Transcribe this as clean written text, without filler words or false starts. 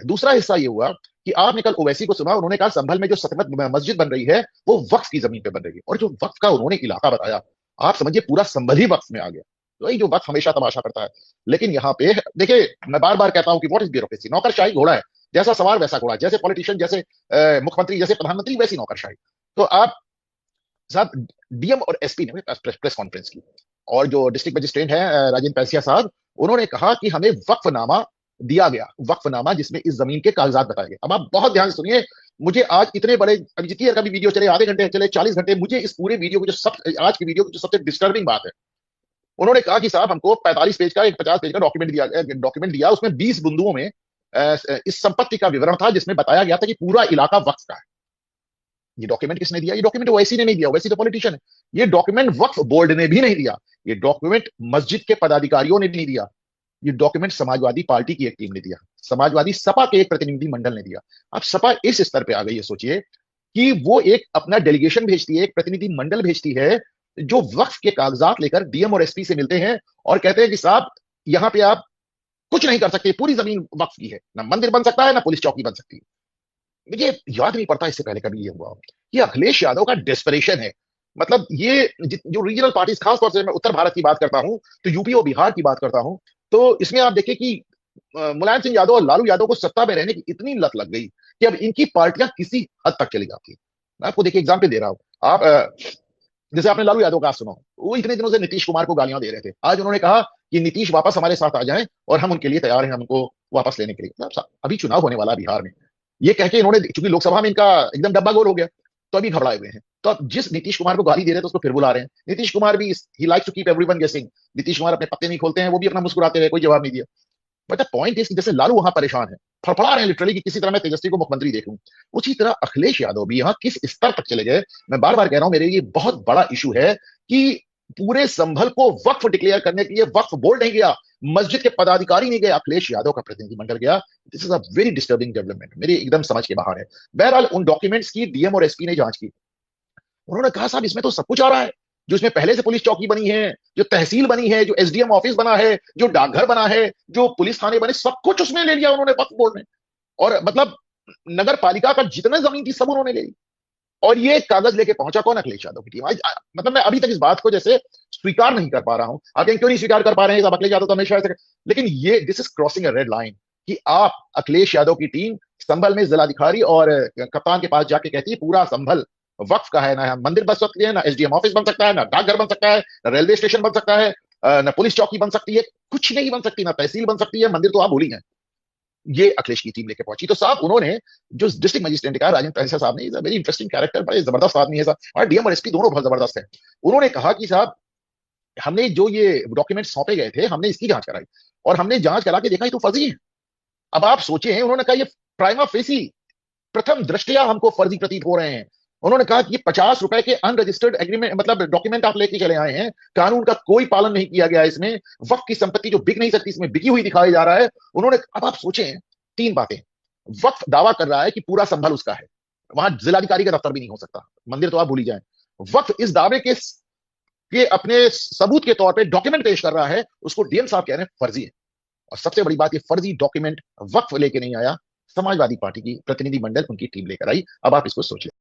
दूसरा हिस्सा ये हुआ कि आपने कल ओवैसी को सुना, उन्होंने कहा संभल में जो सतलत मस्जिद बन रही है वो वक्फ की जमीन पे बन रही है, और जो वक्फ का उन्होंने इलाका बताया, आप समझिए पूरा संभल ही वक्फ में आ गया। तो वही जो वक्फ हमेशा तमाशा करता है। लेकिन यहाँ पे देखिए, मैं बार बार कहता हूं कि व्हाट इज ब्यूरोक्रेसी, नौकरशाही घोड़ा है, जैसा सवार वैसा घोड़ा, जैसे पॉलिटिशियन, जैसे मुख्यमंत्री, जैसे प्रधानमंत्री, वैसी नौकरशाही। तो आप साहब, डीएम और एसपी ने प्रेस कॉन्फ्रेंस की, और जो डिस्ट्रिक्ट मजिस्ट्रेट है राजेंद्र पैसिया साहब, उन्होंने कहा कि हमें वक्फनामा दिया गया, वक्फनामा जिसमें इस जमीन के कागजात बताए गए। अब आप बहुत ध्यान से सुनिए, मुझे आज इतने बड़े, अभी जितनी देर का भी वीडियो चले, आधे घंटे चले, 40 घंटे, मुझे इस पूरे वीडियो को जो सब, आज की वीडियो की जो सबसे डिस्टर्बिंग बात है, उन्होंने कहा कि साहब हमको 45 पेज का, एक 50 पेज का डॉक्यूमेंट दिया, उसमें 20 बिंदुओं में इस संपत्ति का विवरण था, जिसमें बताया गया था कि पूरा इलाका वक्फ का है। ये डॉक्यूमेंट किसने दिया? ये डॉक्यूमेंट ओवैसी ने नहीं दिया, ओवैसी तो पॉलिटिशियन है। ये डॉक्यूमेंट वक्फ बोर्ड ने भी नहीं दिया, ये डॉक्यूमेंट मस्जिद के पदाधिकारियों ने भी नहीं दिया, ये डॉक्यूमेंट समाजवादी पार्टी की एक टीम ने दिया, समाजवादी सपा के एक प्रतिनिधि मंडल ने दिया। अब सपा इस स्तर पे आ गई है, सोचिए कि वो एक अपना डेलीगेशन भेजती है, एक प्रतिनिधि मंडल भेजती है, जो वक्फ के कागजात लेकर डीएम और एसपी से मिलते हैं और कहते हैं कि साहब यहां पे आप कुछ नहीं कर सकते, पूरी जमीन वक्फ की है, ना मंदिर बन सकता है ना पुलिस चौकी बन सकती है। मुझे याद नहीं पड़ता इससे पहले कभी ये हुआ। ये अखिलेश यादव का डेस्परेशन है। मतलब ये जो रीजनल पार्टीज, खासतौर से मैं उत्तर भारत की बात करता हूं, तो यूपी और बिहार की बात करता हूं, तो इसमें आप देखिए कि मुलायम सिंह यादव और लालू यादव को सत्ता में रहने की इतनी लत लग गई कि अब इनकी पार्टियां किसी हद तक चली जाती है। मैं आपको देखिए एग्जाम्पल दे रहा हूं। आप जैसे आपने लालू यादव का सुना, वो इतने दिनों से नीतीश कुमार को गालियां दे रहे थे, आज उन्होंने कहा कि नीतीश वापस हमारे साथ आ जाएं और हम उनके लिए तैयार हैं, हम उनको वापस लेने के लिए। अभी चुनाव होने वाला बिहार में, ये कह के इन्होंने, चूंकि लोकसभा में इनका एकदम डब्बा गोल हो गया, तो अभी घबराए हुए हैं। तो अब जिस नीतीश कुमार को गाली दे रहे थे उसको फिर बुला रहे हैं। नीतीश कुमार भी, he likes to keep everyone guessing. Nitish Kumar अपने पत्ते नहीं खोलते हैं, वो भी अपना मुस्कुराते रहे, कोई जवाब नहीं दिया। बट द पॉइंट इज, जैसे लालू वहां परेशान है, फड़फड़ा रहे हैं लिटरली कि किसी तरह मैं तेजस्वी को मुख्यमंत्री देखूं, उसी तरह अखिलेश यादव भी यहाँ किस स्तर तक चले गए। मैं बार बार कह रहा हूं, मेरे लिए बहुत बड़ा इशू है कि पूरे संभल को वक्फ डिक्लेयर करने के लिए वक्फ बोर्ड नहीं गया, मस्जिद के पदाधिकारी नहीं गए, अखिलेश यादव का प्रतिनिधिमंडल गया। This is a very disturbing development, मेरी एकदम समझ के बाहर है। बहरहाल उन डॉक्यूमेंट्स की डीएम और एसपी ने जांच की। उन्होंने कहा साहब इसमें तो सब कुछ आ रहा है, जो इसमें पहले से पुलिस चौकी बनी है, जो तहसील बनी है, जो एसडीएम ऑफिस बना है, जो डाकघर बना है, जो पुलिस थाने बने, सब कुछ उसमें ले लिया उन्होंने वक्फ बोर्ड ने। और मतलब नगर पालिका का जितना जमीन थी सब उन्होंने ले ली। और ये कागज लेके पहुंचा कौन? अखिलेश यादव की टीम। मतलब मैं अभी तक इस बात को जैसे स्वीकार नहीं कर पा रहा हूं। आप क्यों नहीं स्वीकार कर पा रहे हैं? अखिलेश यादव तो हमेशा ऐसे, लेकिन ये this is crossing a red line कि आप, अखिलेश यादव की टीम संभल में जिलाधिकारी और कप्तान के पास जाके कहती है पूरा संभल वक्फ का है, ना मंदिर बन सकती है, ना एसडीएम ऑफिस बन सकता है, ना डाकघर बन सकता है, ना रेलवे स्टेशन बन सकता है, ना पुलिस चौकी बन सकती है, कुछ नहीं बन सकती, ना तहसील बन सकती है, मंदिर तो आप भूली हैं। ये अखिलेश की टीम लेके पहुंची। तो साहब उन्होंने, जो डिस्ट्रिक्ट मजिस्ट्रेट कहा राजेंद्र पैसा साहब ने, वेरी इंटरेस्टिंग कैरेक्टर, बड़े जबरदस्त आदमी है साहब, और डीएम और एसपी दोनों बहुत जबरदस्त है। उन्होंने कहा कि साहब हमने जो ये डॉक्यूमेंट सौंपे गए थे, हमने इसकी जांच कराई, और हमने जांच करा के देखा ये तो फर्जी है। अब आप सोचे, उन्होंने कहा ये प्राइमा फेसी, प्रथम दृष्टया हमको फर्जी प्रतीत हो रहे हैं। उन्होंने कहा कि 50 रुपए के अनरजिस्टर्ड एग्रीमेंट, मतलब डॉक्यूमेंट आप लेके चले आए हैं, कानून का कोई पालन नहीं किया गया इसमें, वक्त की संपत्ति जो बिक नहीं सकती इसमें बिकी हुई दिखाई जा रहा है। उन्होंने, अब आप सोचें, तीन बातें। वक्फ दावा कर रहा है कि पूरा संभल उसका है, वहां जिलाधिकारी का दफ्तर भी नहीं हो सकता, मंदिर तो आप भूल ही जाएं। वक्फ इस दावे के अपने सबूत के तौर पे डॉक्यूमेंट पेश कर रहा है, उसको डीएम साहब कह रहे हैं फर्जी है। और सबसे बड़ी बात, ये फर्जी डॉक्यूमेंट वक्फ लेके नहीं आया, समाजवादी पार्टी की प्रतिनिधि मंडल उनकी टीम लेकर आई। अब आप इसको सोचिए।